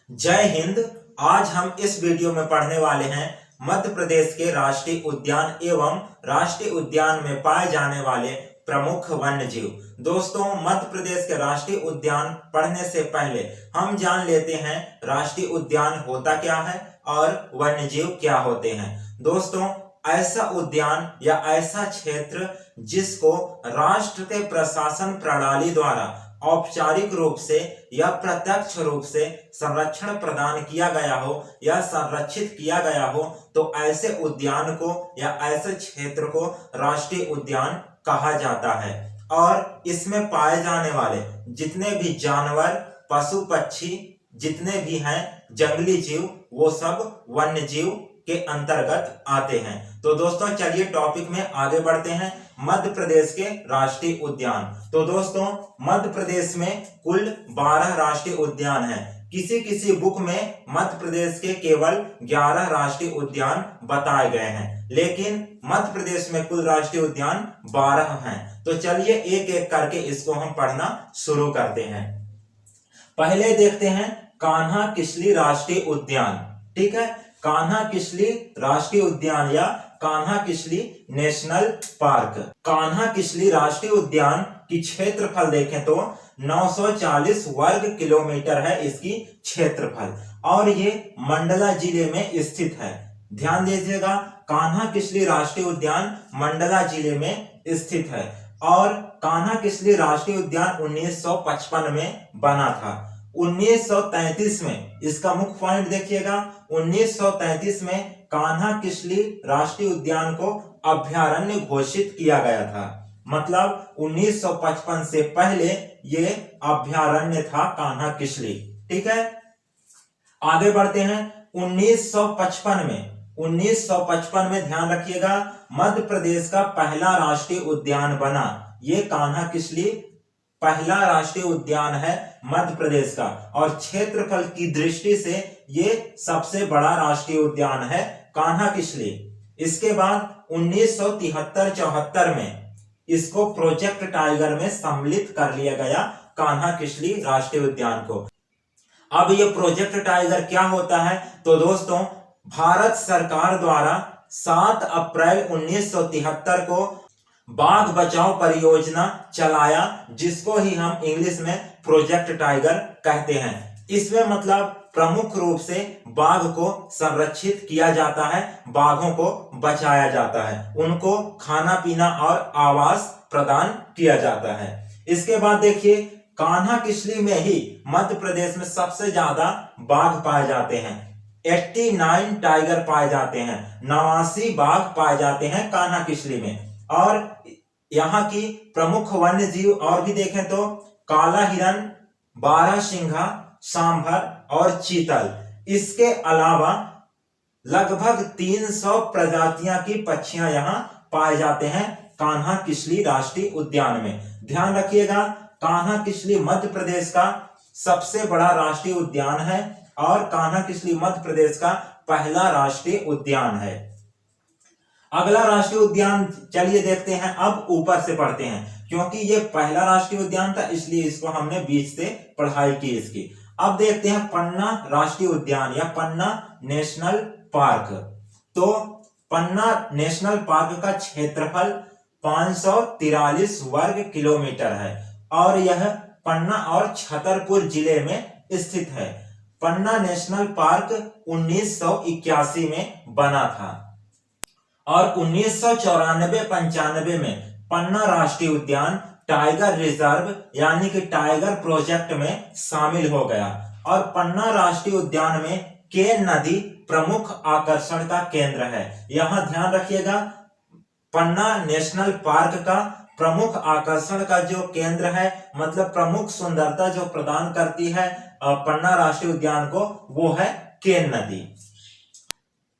जय हिंद। आज हम इस वीडियो में पढ़ने वाले हैं मध्य प्रदेश के राष्ट्रीय उद्यान एवं राष्ट्रीय उद्यान में पाए जाने वाले प्रमुख वन्य जीव। दोस्तों, मध्य प्रदेश के राष्ट्रीय उद्यान पढ़ने से पहले हम जान लेते हैं राष्ट्रीय उद्यान होता क्या है और वन्य जीव क्या होते हैं। दोस्तों, ऐसा उद्यान या ऐसा क्षेत्र जिसको राष्ट्र के प्रशासन प्रणाली द्वारा औपचारिक रूप से या प्रत्यक्ष रूप से संरक्षण प्रदान किया गया हो या संरक्षित किया गया हो, तो ऐसे उद्यान को या ऐसे क्षेत्र को राष्ट्रीय उद्यान कहा जाता है। और इसमें पाए जाने वाले जितने भी जानवर, पशु पक्षी जितने भी हैं, जंगली जीव, वो सब वन्य जीव के अंतर्गत आते हैं। तो दोस्तों, चलिए टॉपिक में आगे बढ़ते हैं। मध्य प्रदेश के राष्ट्रीय उद्यान। तो दोस्तों, मध्य प्रदेश में कुल 12 राष्ट्रीय उद्यान हैं। किसी किसी बुक में मध्य प्रदेश के केवल 11 राष्ट्रीय उद्यान बताए गए हैं, लेकिन मध्य प्रदेश में कुल राष्ट्रीय उद्यान 12 हैं। तो चलिए एक एक करके इसको हम पढ़ना शुरू करते हैं। पहले देखते हैं कान्हा किसली राष्ट्रीय उद्यान। ठीक है, कान्हा किसली राष्ट्रीय उद्यान या कान्हा किसली नेशनल पार्क। कान्हा किसली राष्ट्रीय उद्यान की क्षेत्रफल देखें तो 940 वर्ग किलोमीटर है इसकी क्षेत्रफल, और ये मंडला जिले में स्थित है। ध्यान दीजिएगा, कान्हा किसली राष्ट्रीय उद्यान मंडला जिले में स्थित है। और कान्हा किसली राष्ट्रीय उद्यान 1955 में बना था। 1933 में इसका मुख्य पॉइंट देखिएगा, 1933 में कान्हा किसली राष्ट्रीय उद्यान को अभयारण्य घोषित किया गया था। मतलब 1955 से पहले ये अभयारण्य था कान्हा किसली। ठीक है, आगे बढ़ते हैं। 1955 में ध्यान रखिएगा, मध्य प्रदेश का पहला राष्ट्रीय उद्यान बना। ये कान्हा किसली पहला राष्ट्रीय उद्यान है मध्य प्रदेश का, और क्षेत्रफल की दृष्टि से ये सबसे बड़ा राष्ट्रीय उद्यान है कान्हा किसली। इसके बाद 1973-74 में इसको प्रोजेक्ट टाइगर में सम्मिलित कर लिया गया कान्हा किसली राष्ट्रीय उद्यान को। अब ये प्रोजेक्ट टाइगर क्या होता है? तो दोस्तों, भारत सरकार द्वारा 7 अप्रैल 1973 को बाघ बचाओ परियोजना चलाया, जिसको ही हम इंग्लिश में प्रोजेक्ट टाइगर कहते हैं। इसमें मतलब प्रमुख रूप से बाघ को संरक्षित किया जाता है, बाघों को बचाया जाता है, उनको खाना पीना और आवास प्रदान किया जाता है। इसके बाद देखिए, कान्हा किसली में ही मध्य प्रदेश में सबसे ज्यादा बाघ पाए जाते हैं। 89 टाइगर पाए जाते हैं, 89 बाघ पाए जाते हैं कान्हा किसली में। और यहाँ की प्रमुख वन्य जीव और भी देखें तो काला हिरन, बारहसिंघा, सांभर और चीतल। इसके अलावा लगभग 300 प्रजातियां की पक्षियां यहाँ पाए जाते हैं कान्हा किसली राष्ट्रीय उद्यान में। ध्यान रखिएगा, कान्हा किसली मध्य प्रदेश का सबसे बड़ा राष्ट्रीय उद्यान है और कान्हा किसली मध्य प्रदेश का पहला राष्ट्रीय उद्यान है। अगला राष्ट्रीय उद्यान चलिए देखते हैं। अब ऊपर से पढ़ते हैं, क्योंकि ये पहला राष्ट्रीय उद्यान था इसलिए इसको हमने बीच से पढ़ाई की इसकी। अब देखते हैं पन्ना राष्ट्रीय उद्यान या पन्ना नेशनल पार्क। तो पन्ना नेशनल पार्क का क्षेत्रफल 543 वर्ग किलोमीटर है और यह पन्ना और छतरपुर जिले में स्थित है। पन्ना नेशनल पार्क 1981 में बना था और 1994-95 में पन्ना राष्ट्रीय उद्यान टाइगर रिजर्व यानी कि टाइगर प्रोजेक्ट में शामिल हो गया। और पन्ना राष्ट्रीय उद्यान में केन नदी प्रमुख आकर्षण का केंद्र है। यहाँ ध्यान रखिएगा, पन्ना नेशनल पार्क का प्रमुख आकर्षण का जो केंद्र है, मतलब प्रमुख सुंदरता जो प्रदान करती है पन्ना राष्ट्रीय उद्यान को, वो है केन नदी।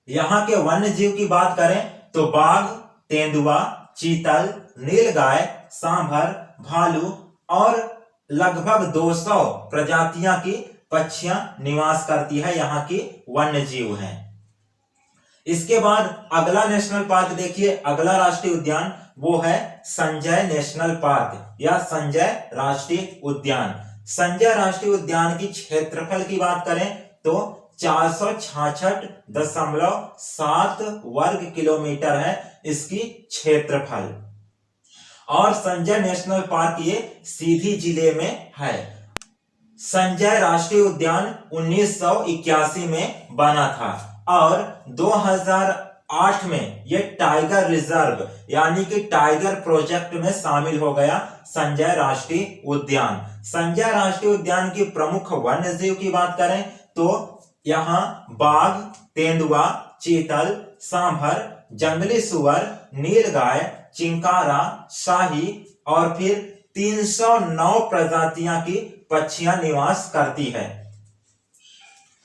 यहाँ के वन्य जीव की बात करें तो बाघ, तेंदुआ, चीतल, नीलगाय, सांभर, भालू और लगभग 200 प्रजातियां की पक्षियां निवास करती है, यहाँ की वन्य जीव हैं। इसके बाद अगला नेशनल पार्क देखिए, अगला राष्ट्रीय उद्यान वो है संजय नेशनल पार्क या संजय राष्ट्रीय उद्यान। संजय राष्ट्रीय उद्यान की क्षेत्रफल की बात करें तो 466.7 वर्ग किलोमीटर है इसकी क्षेत्रफल। और संजय नेशनल पार्क ये सीधी जिले में है। संजय राष्ट्रीय उद्यान 1981 में बना था और 2008 में ये टाइगर रिजर्व यानी कि टाइगर प्रोजेक्ट में शामिल हो गया संजय राष्ट्रीय उद्यान। संजय राष्ट्रीय उद्यान की प्रमुख वन्य जीव की बात करें तो यहाँ बाघ, तेंदुआ, चीतल, सांभर, जंगली सुअर, नीलगाय, चिंकारा, शाही और फिर 309 प्रजातियां की पक्षियां निवास करती है।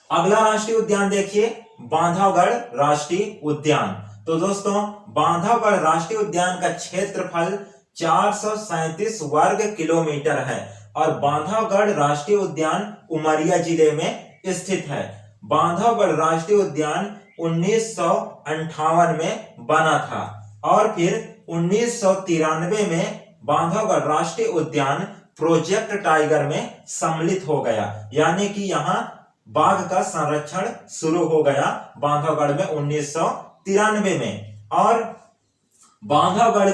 अगला राष्ट्रीय उद्यान देखिए बांधवगढ़ राष्ट्रीय उद्यान। तो दोस्तों बांधवगढ़ राष्ट्रीय उद्यान का क्षेत्रफल 437 वर्ग किलोमीटर है और बांधवगढ़ राष्ट्रीय उद्यान उमरिया जिले में स्थित है। बांधवगढ़ राष्ट्रीय उद्यान 1958 में बना था और फिर 1993 में बांधवगढ़ राष्ट्रीय उद्यान प्रोजेक्ट टाइगर में सम्मिलित हो गया, यानी कि यहाँ बाघ का संरक्षण शुरू हो गया बांधवगढ़ में 1993 में। और बांधवगढ़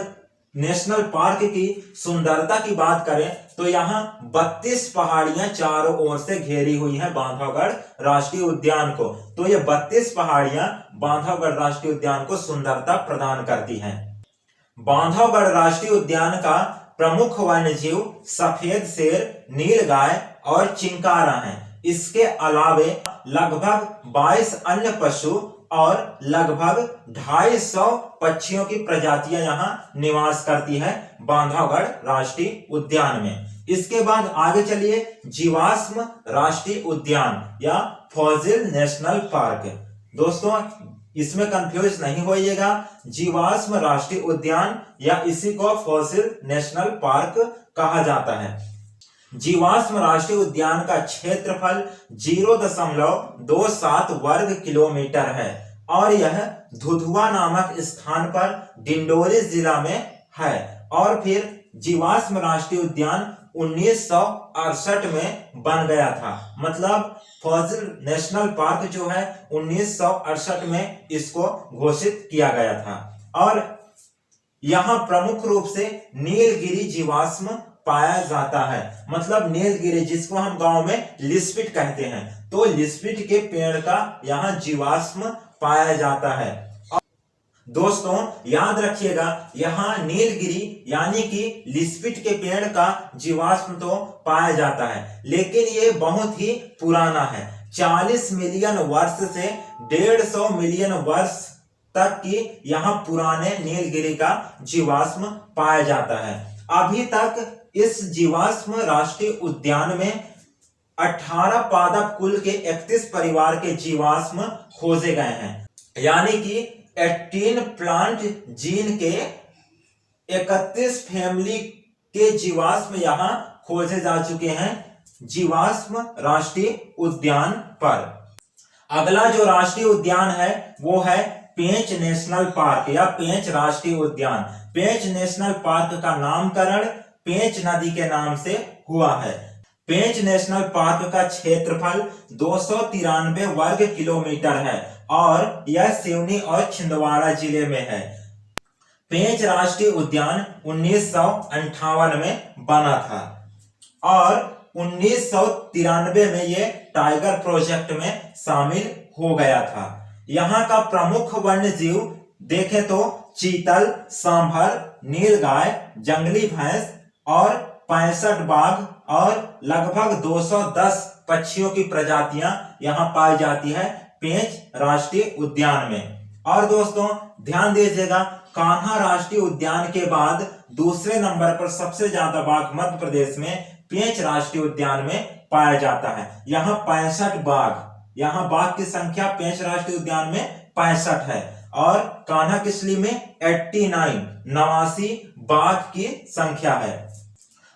नेशनल पार्क की सुंदरता की बात करें तो यहाँ 32 पहाड़ियां चारों ओर से घेरी हुई हैं बांधवगढ़ राष्ट्रीय उद्यान को। तो ये 32 पहाड़ियां बांधवगढ़ राष्ट्रीय उद्यान को सुंदरता प्रदान करती हैं। बांधवगढ़ राष्ट्रीय उद्यान का प्रमुख वन्यजीव सफेद शेर, नीलगाय और चिंकारा हैं। इसके अलावे लगभग 22 अन्य पशु और लगभग 250 पक्षियों की प्रजातियां यहाँ निवास करती है बांधवगढ़ राष्ट्रीय उद्यान में। इसके बाद आगे चलिए जीवाश्म राष्ट्रीय उद्यान या फॉसिल नेशनल पार्क। दोस्तों इसमें कंफ्यूज नहीं होइएगा, जीवाश्म राष्ट्रीय उद्यान या इसी को फॉसिल नेशनल पार्क कहा जाता है। जीवाश्म राष्ट्रीय उद्यान का क्षेत्रफल 0.27 वर्ग किलोमीटर है और यह धुधुआ नामक स्थान पर डिंडोरी जिला में है। और फिर जीवाश्म राष्ट्रीय उद्यान 1968 में बन गया था, मतलब फॉसिल नेशनल पार्क जो है 1968 में इसको घोषित किया गया था। और यहाँ प्रमुख रूप से नीलगिरी जीवाश्म पाया जाता है, मतलब नीलगिरी जिसको हम गांव में लिस्पिट कहते हैं, तो लिस्पिट के पेड़ का यहाँ जीवाश्म पाया जाता है। दोस्तों याद रखिएगा यहाँ नीलगिरी यानी कि लिस्पिट के पेड़ का जीवाश्म तो पाया जाता है, लेकिन ये बहुत ही पुराना है। 40 मिलियन वर्ष से 150 मिलियन वर्ष तक की यहाँ पुराने नीलगिरी का जीवाश्म पाया जाता है। अभी तक इस जीवाश्म राष्ट्रीय उद्यान में 18 पादप कुल के 31 परिवार के जीवाश्म खोजे गए हैं, यानी कि 18 प्लांट जीन के 31 फैमिली के जीवाश्म यहाँ खोजे जा चुके हैं जीवाश्म राष्ट्रीय उद्यान पर। अगला जो राष्ट्रीय उद्यान है वो है पेंच नेशनल पार्क या पेंच राष्ट्रीय उद्यान। पेंच नेशनल पार्क का नामकरण पेंच नदी के नाम से हुआ है। पेंच नेशनल पार्क का क्षेत्रफल 293 वर्ग किलोमीटर है और यह सिवनी और छिंदवाड़ा जिले में है। पेंच राष्ट्रीय उद्यान 1958 में बना था और 1993 में यह टाइगर प्रोजेक्ट में शामिल हो गया था। यहाँ का प्रमुख वन्य जीव देखें तो चीतल, सांभर, नीलगाय, जंगली भैंस और 65 बाघ और लगभग 210 पक्षियों की प्रजातियां यहाँ पाई जाती है पेंच राष्ट्रीय उद्यान में। और दोस्तों ध्यान दीजिएगा कान्हा राष्ट्रीय उद्यान के बाद दूसरे नंबर पर सबसे ज्यादा बाघ मध्य प्रदेश में पेंच राष्ट्रीय उद्यान में पाया जाता है। यहाँ 65 बाघ, यहाँ बाघ की संख्या पेंच राष्ट्रीय उद्यान में 65 है और कान्हा किसली में 89 बाघ की संख्या है।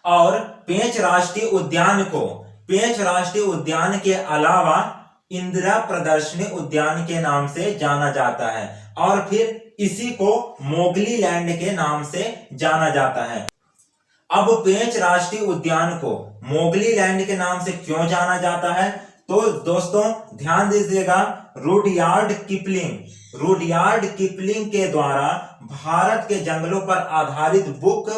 और पेंच राष्ट्रीय उद्यान को पेंच राष्ट्रीय उद्यान के अलावा इंदिरा प्रदर्शनी उद्यान के नाम से जाना जाता है और फिर इसी को मोगली लैंड के नाम से जाना जाता है। अब पेंच राष्ट्रीय उद्यान को मोगली लैंड के नाम से क्यों जाना जाता है, तो दोस्तों ध्यान दीजिएगा, रुडयार्ड किपलिंग के द्वारा भारत के जंगलों पर आधारित बुक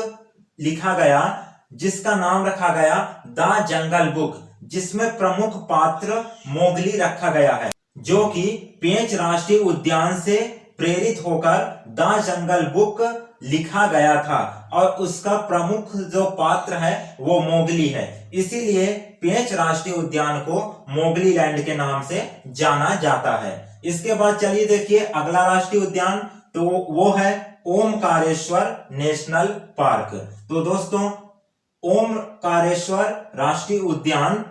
लिखा गया, जिसका नाम रखा गया द जंगल बुक, जिसमें प्रमुख पात्र मोगली रखा गया है, जो कि पेंच राष्ट्रीय उद्यान से प्रेरित होकर द जंगल बुक लिखा गया था और उसका प्रमुख जो पात्र है वो मोगली है। इसीलिए पेंच राष्ट्रीय उद्यान को मोगली लैंड के नाम से जाना जाता है। इसके बाद चलिए देखिए अगला राष्ट्रीय उद्यान, तो वो है ओमकारेश्वर नेशनल पार्क। तो दोस्तों ओमकारेश्वर राष्ट्रीय उद्यान,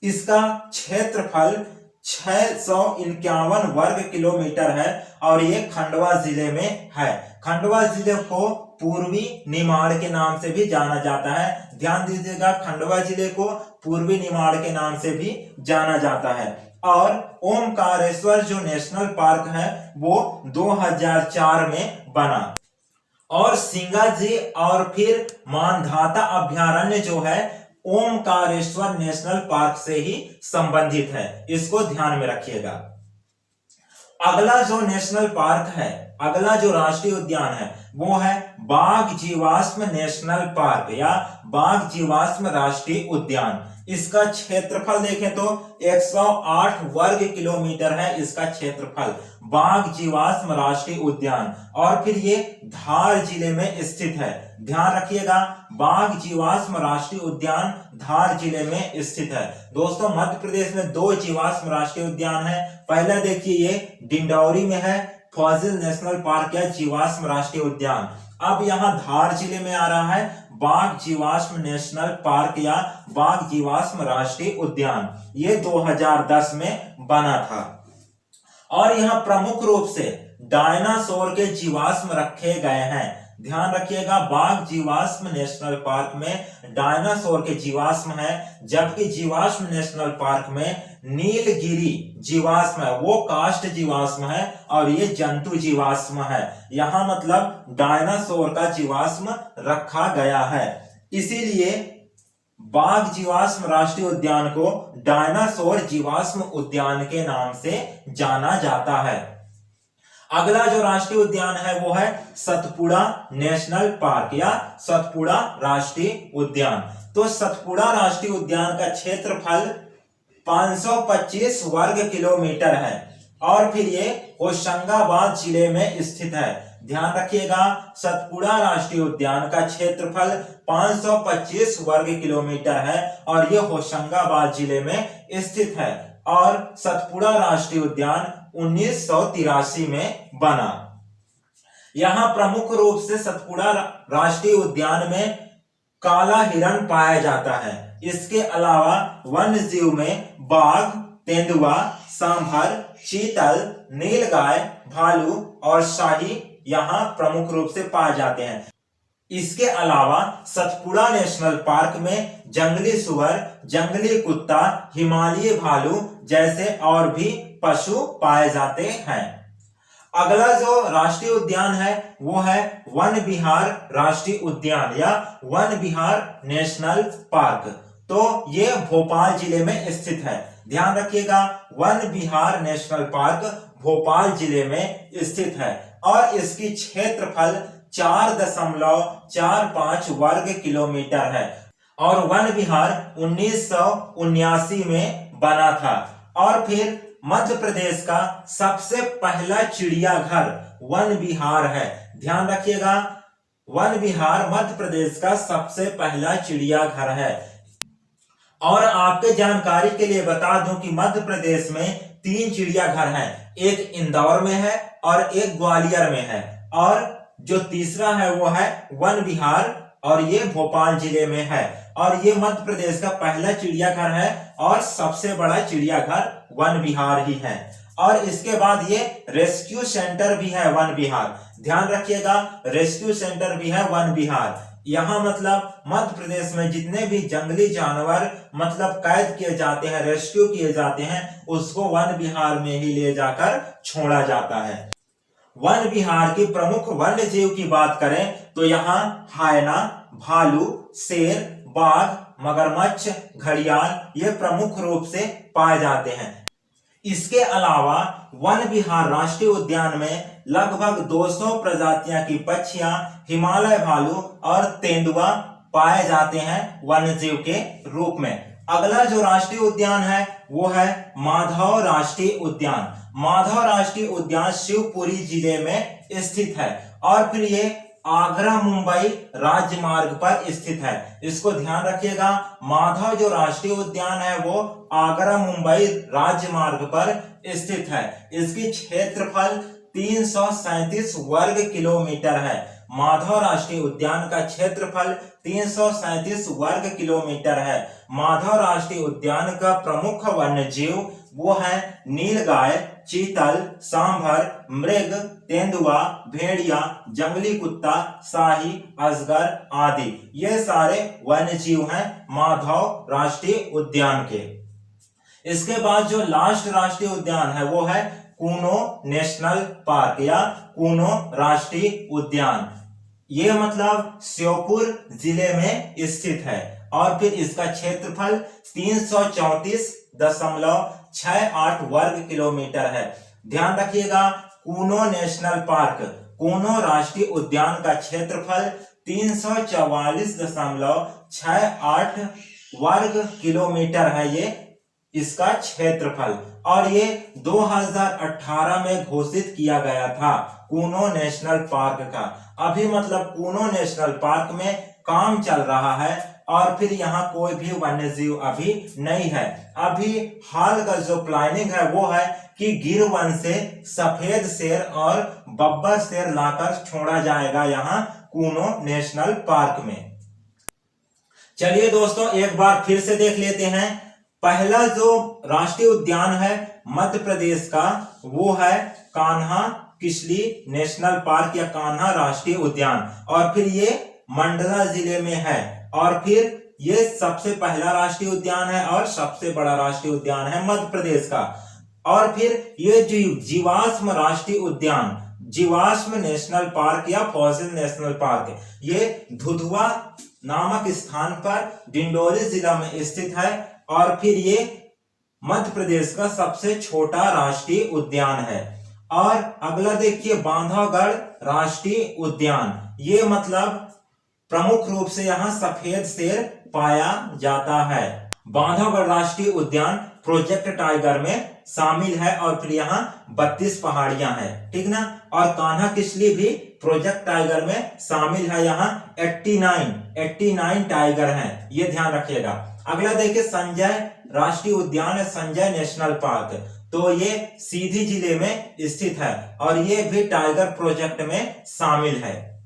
इसका क्षेत्रफल 651 वर्ग किलोमीटर है और ये खंडवा जिले में है। खंडवा जिले को पूर्वी निमाड़ के नाम से भी जाना जाता है। ध्यान दीजिएगा, खंडवा जिले को पूर्वी निमाड़ के नाम से भी जाना जाता है। और ओमकारेश्वर जो नेशनल पार्क है वो 2004 में बना। और सिंगाजी और फिर मानधाता अभ्यारण्य जो है ओमकारेश्वर नेशनल पार्क से ही संबंधित है, इसको ध्यान में रखिएगा। अगला जो नेशनल पार्क है, अगला जो राष्ट्रीय उद्यान है वो है बाघ जीवाश्म नेशनल पार्क या बाघ जीवाश्म राष्ट्रीय उद्यान। इसका क्षेत्रफल देखें तो 108 वर्ग किलोमीटर है इसका क्षेत्रफल, बाघ जीवाश्म राष्ट्रीय उद्यान। और फिर ये धार जिले में स्थित है। ध्यान रखिएगा, बाघ जीवाश्म राष्ट्रीय उद्यान धार जिले में स्थित है। दोस्तों मध्य प्रदेश में 2 जीवाश्म राष्ट्रीय उद्यान है। पहला देखिए ये डिंडौरी में है फॉसिल नेशनल पार्क या जीवाश्म राष्ट्रीय उद्यान। अब यहाँ धार जिले में आ रहा है बाघ जीवाश्म नेशनल पार्क या बाघ जीवाश्म राष्ट्रीय उद्यान। ये 2010 में बना था और यहाँ प्रमुख रूप से डायनासोर के जीवाश्म रखे गए हैं। ध्यान रखिएगा, बाघ जीवाश्म नेशनल पार्क में डायनासोर के जीवाश्म है, जबकि जीवाश्म नेशनल पार्क में नीलगिरी जीवाश्म है, वो काष्ठ जीवाश्म है और ये जंतु जीवाश्म है। यहाँ मतलब डायनासोर का जीवाश्म रखा गया है, इसीलिए बाघ जीवाश्म राष्ट्रीय उद्यान को डायनासोर जीवाश्म उद्यान के नाम से जाना जाता है। अगला जो राष्ट्रीय उद्यान है वो है सतपुड़ा नेशनल पार्क या सतपुड़ा राष्ट्रीय उद्यान। तो सतपुड़ा राष्ट्रीय उद्यान का क्षेत्रफल 525 वर्ग किलोमीटर है और फिर ये होशंगाबाद जिले में स्थित है। ध्यान रखिएगा, सतपुड़ा राष्ट्रीय उद्यान का क्षेत्रफल 525 वर्ग किलोमीटर है और ये होशंगाबाद जिले में स्थित है और सतपुड़ा राष्ट्रीय उद्यान 1983 में बना। यहाँ प्रमुख रूप से सतपुड़ा राष्ट्रीय उद्यान में काला हिरण पाया जाता है। इसके अलावा वन्य जीव में बाघ, तेंदुआ, सांभर, चीतल, नीलगाय, भालू और शाही यहाँ प्रमुख रूप से पाए जाते हैं। इसके अलावा सतपुड़ा नेशनल पार्क में जंगली सुअर, जंगली कुत्ता, हिमालयी भालू जैसे और भी पशु पाए जाते हैं। अगला जो राष्ट्रीय उद्यान है वो है वन विहार राष्ट्रीय उद्यान या वन विहार नेशनल पार्क। तो ये भोपाल जिले में स्थित है। ध्यान रखिएगा, वन विहार नेशनल पार्क भोपाल जिले में स्थित है और इसकी क्षेत्रफल 4.45 वर्ग किलोमीटर है और वन विहार 1979 में बना था। और फिर मध्य प्रदेश का सबसे पहला चिड़ियाघर वन विहार है। ध्यान रखिएगा, वन विहार मध्य प्रदेश का सबसे पहला चिड़ियाघर है। और आपके जानकारी के लिए बता दूं कि मध्य प्रदेश में 3 चिड़ियाघर हैं, एक इंदौर में है और एक ग्वालियर में है और जो तीसरा है वो है वन विहार और ये भोपाल जिले में है और ये मध्य प्रदेश का पहला चिड़ियाघर है और सबसे बड़ा चिड़ियाघर वन विहार ही है। और इसके बाद ये रेस्क्यू सेंटर भी है वन विहार। ध्यान रखिएगा, रेस्क्यू सेंटर भी है वन विहार। यहाँ मतलब मध्य प्रदेश में जितने भी जंगली जानवर मतलब कैद किए जाते हैं, रेस्क्यू किए जाते हैं, उसको वन विहार में ही ले जाकर छोड़ा जाता है। वन विहार की प्रमुख वन्य जीव की बात करें तो यहाँ हायना, भालू, शेर, बाघ, मगरमच्छ, घड़ियाल ये प्रमुख रूप से पाए जाते हैं। इसके अलावा वन विहार राष्ट्रीय उद्यान में लगभग 200 प्रजातियां की पक्षियां, हिमालय भालू और तेंदुआ पाए जाते हैं वन्यजीव के रूप में। अगला जो राष्ट्रीय उद्यान है वो है माधव राष्ट्रीय उद्यान। माधव राष्ट्रीय उद्यान शिवपुरी जिले में स्थित है और फिर ये आगरा मुंबई राज्य मार्ग पर स्थित है। इसको ध्यान रखिएगा, माधव जो राष्ट्रीय उद्यान है वो आगरा मुंबई राज्य मार्ग पर स्थित है। इसकी क्षेत्रफल 337 वर्ग किलोमीटर है। माधव राष्ट्रीय उद्यान का क्षेत्रफल 337 वर्ग किलोमीटर है। माधव राष्ट्रीय उद्यान का प्रमुख वन्यजीव वो है नीलगाय, चीतल, सांभर, मृग, तेंदुआ, भेड़िया, जंगली कुत्ता, शाही, अजगर आदि। ये सारे वन्यजीव हैं माधव राष्ट्रीय उद्यान के। इसके बाद जो लास्ट राष्ट्रीय उद्यान है वो है कूनो नेशनल पार्क या कूनो राष्ट्रीय उद्यान। ये मतलब श्योपुर जिले में स्थित है और फिर इसका क्षेत्रफल 334.68 वर्ग किलोमीटर है। ध्यान रखिएगा, कूनो नेशनल पार्क, कूनो राष्ट्रीय उद्यान का क्षेत्रफल 344.68 वर्ग किलोमीटर है ये इसका क्षेत्रफल, और ये 2018 में घोषित किया गया था कूनो नेशनल पार्क का। अभी मतलब कूनो नेशनल पार्क में काम चल रहा है और फिर यहाँ कोई भी वन्यजीव अभी नहीं है। अभी हाल का जो प्लानिंग है वो है कि गिर वन से सफेद शेर और बब्बर शेर लाकर छोड़ा जाएगा यहाँ कूनो नेशनल पार्क में। चलिए दोस्तों, एक बार फिर से देख लेते हैं। पहला जो राष्ट्रीय उद्यान है मध्य प्रदेश का वो है कान्हा किसली नेशनल पार्क या कान्हा राष्ट्रीय उद्यान, और फिर ये मंडला जिले में है, और फिर ये सबसे पहला राष्ट्रीय उद्यान है और सबसे बड़ा राष्ट्रीय उद्यान है मध्य प्रदेश का। और फिर ये जीवाश्म राष्ट्रीय उद्यान, जीवाश्म नेशनल पार्क या फॉसिल नेशनल पार्क, ये धुधुआ नामक स्थान पर डिंडोरी जिला में स्थित है और फिर ये मध्य प्रदेश का सबसे छोटा राष्ट्रीय उद्यान है। और अगला देखिए बांधवगढ़ राष्ट्रीय उद्यान, ये मतलब प्रमुख रूप से यहाँ सफेद शेर पाया जाता है। बांधवगढ़ राष्ट्रीय उद्यान प्रोजेक्ट टाइगर में शामिल है और फिर यहाँ 32 पहाड़ियां हैं, ठीक ना। और कान्हा किसली भी प्रोजेक्ट टाइगर में शामिल है, यहाँ 89 टाइगर हैं, ये ध्यान रखिएगा। अगला देखिए संजय राष्ट्रीय उद्यान है, संजय नेशनल पार्क, तो ये सीधी जिले में स्थित है और ये भी टाइगर प्रोजेक्ट में शामिल है।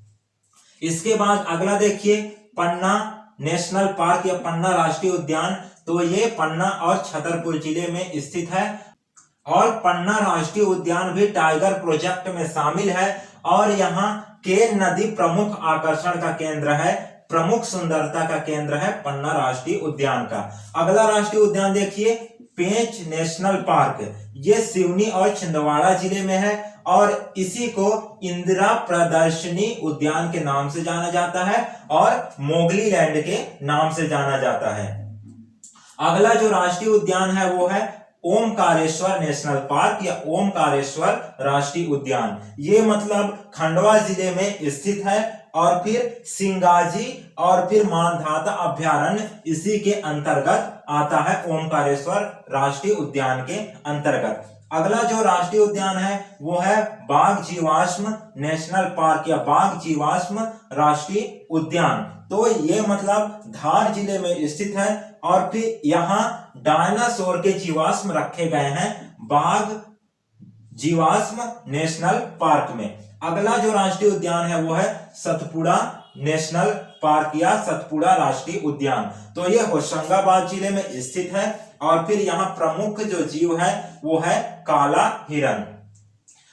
इसके बाद अगला देखिए पन्ना नेशनल पार्क या पन्ना राष्ट्रीय उद्यान, तो ये पन्ना और छतरपुर जिले में स्थित है और पन्ना राष्ट्रीय उद्यान भी टाइगर प्रोजेक्ट में शामिल है और यहाँ केन नदी प्रमुख आकर्षण का केंद्र है, प्रमुख सुंदरता का केंद्र है पन्ना राष्ट्रीय उद्यान का। अगला राष्ट्रीय उद्यान देखिए पेंच नेशनल पार्क, ये सिवनी और छिंदवाड़ा जिले में है और इसी को इंदिरा प्रदर्शनी उद्यान के नाम से जाना जाता है और मोगली लैंड के नाम से जाना जाता है। अगला जो राष्ट्रीय उद्यान है वो है ओमकारेश्वर नेशनल पार्क या ओमकारेश्वर राष्ट्रीय उद्यान, ये मतलब खंडवा जिले में स्थित है और फिर सिंगाजी और फिर मानधाता अभ्यारण्य इसी के अंतर्गत आता है, ओमकारेश्वर राष्ट्रीय उद्यान के अंतर्गत। अगला जो राष्ट्रीय उद्यान है वो है बाघ जीवाश्म नेशनल पार्क या बाघ जीवाश्म राष्ट्रीय उद्यान, तो ये मतलब धार जिले में स्थित है और फिर यहाँ डायनासोर के जीवाश्म रखे गए हैं बाघ जीवाश्म नेशनल पार्क में। अगला जो राष्ट्रीय उद्यान है वो है सतपुड़ा नेशनल पार्क या सतपुड़ा राष्ट्रीय उद्यान, तो ये होशंगाबाद जिले में स्थित है और फिर यहाँ प्रमुख जो जीव है वो है काला हिरण।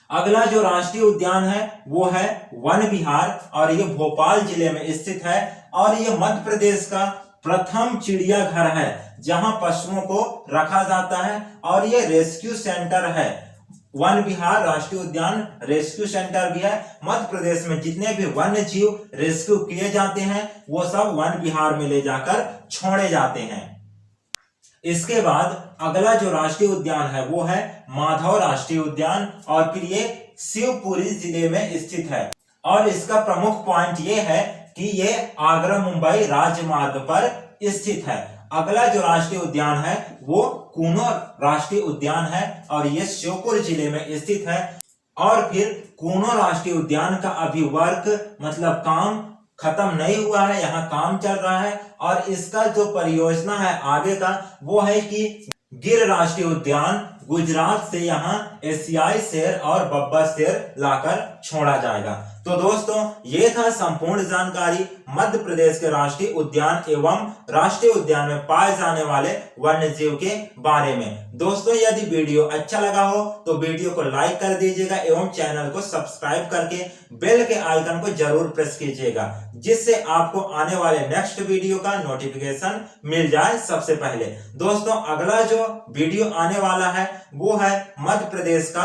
अगला जो राष्ट्रीय उद्यान है वो है वन विहार और ये भोपाल जिले में स्थित है और ये मध्य प्रदेश का प्रथम चिड़ियाघर है जहां पशुओं को रखा जाता है और ये रेस्क्यू सेंटर है वन विहार राष्ट्रीय उद्यान रेस्क्यू सेंटर भी है। मध्य प्रदेश में जितने भी वन्य जीव रेस्क्यू किए जाते हैं वो सब वन विहार में ले जाकर छोड़े जाते हैं। इसके बाद अगला जो राष्ट्रीय उद्यान है वो है माधव राष्ट्रीय उद्यान, और फिर ये शिवपुरी जिले में स्थित है। और इसका प्रमुख पॉइंट ये है कि ये आगरा मुंबई राजमार्ग पर स्थित है। अगला जो राष्ट्रीय उद्यान है वो कूनो राष्ट्रीय उद्यान है और ये शिवपुरी जिले में स्थित है। और फिर कूनो राष्ट्रीय उद्यान का अभी वर्क मतलब काम खत्म नहीं हुआ है, यहाँ काम चल रहा है। और इसका जो परियोजना है आगे का वो है कि गिर राष्ट्रीय उद्यान गुजरात से यहाँ एशियाई शेर और बब्बर शेर लाकर छोड़ा जाएगा। तो दोस्तों ये था संपूर्ण जानकारी मध्य प्रदेश के राष्ट्रीय उद्यान एवं राष्ट्रीय उद्यान में पाए जाने वाले वन्य जीव के बारे में। दोस्तों यदि वीडियो अच्छा लगा हो तो वीडियो को लाइक कर दीजिएगा एवं चैनल को सब्सक्राइब करके बेल के आइकन को जरूर प्रेस कीजिएगा, जिससे आपको आने वाले नेक्स्ट वीडियो का नोटिफिकेशन मिल जाए सबसे पहले। दोस्तों अगला जो वीडियो आने वाला है वो है मध्य प्रदेश का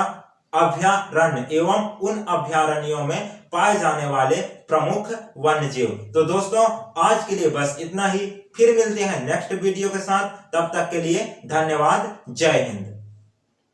अभयारण्य एवं उन अभयारण्यों में पाए जाने वाले प्रमुख वन्य जीव। तो दोस्तों आज के लिए बस इतना ही, फिर मिलते हैं नेक्स्ट वीडियो के साथ। तब तक के लिए धन्यवाद। जय हिंद।